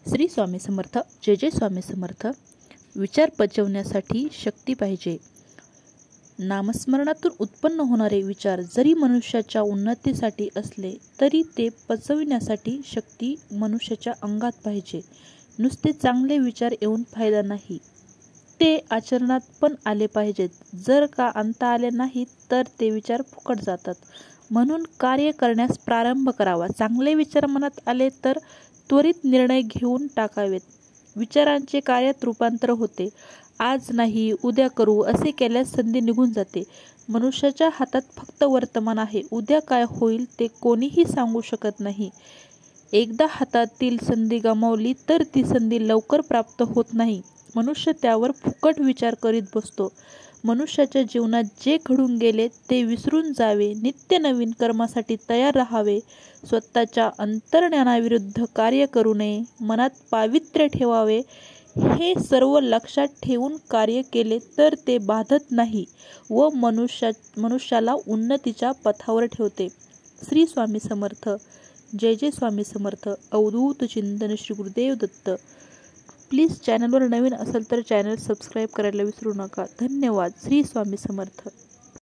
श्री स्वामी समर्थ. जय जय स्वामी समर्थ. विचार पचवण्यासाठी शक्ती पाहिजे. नामस्मरणातून उत्पन्न होणारे विचार जरी मनुष्याच्या उन्नतीसाठी असले तरी ते पचविण्यासाठी शक्ती मनुष्याच्या अंगात पाहिजे. नुसते चांगले विचार येऊन फायदा नाही, ते आचरणात पण आले पाहिजेत. जर का आणता आले नाहीत तर ते विचार फुकट जातात. म्हणून कार्य करण्यास प्रारंभ करावा. चांगले विचार मनात आले तर त्वरित निर्णय घेऊन टाकावेत. विचारांचे कार्यात रूपांतर होते. आज नाही उद्या करू असे केल्यास संधी निघून जाते. मनुष्याच्या हातात फक्त वर्तमान आहे. उद्या काय होईल ते कोणीही सांगू शकत नाही. एकदा हातातील संधी गमावली तर ती संधी लवकर प्राप्त होत नाही. मनुष्य त्यावर फुकट विचार करीत बसतो. मनुष्याच्या जीवनात जे घडून गेले ते विसरून जावे. नित्य नवीन कर्मासाठी तयार राहावे. स्वतःच्या अंतर्ज्ञानाविरुद्ध कार्य करू नये. मनात पावित्र्य ठेवावे. हे सर्व लक्षात ठेवून कार्य केले तर ते बाधत नाही व मनुष्याला उन्नतीच्या पथावर ठेवते. श्री स्वामी समर्थ. जय जय स्वामी समर्थ. अवधूत चिंतन श्री गुरुदेव दत्त. प्लीज चॅनलवर नवीन असेल तर चॅनल सबस्क्राईब करायला विसरू नका. धन्यवाद. श्री स्वामी समर्थ.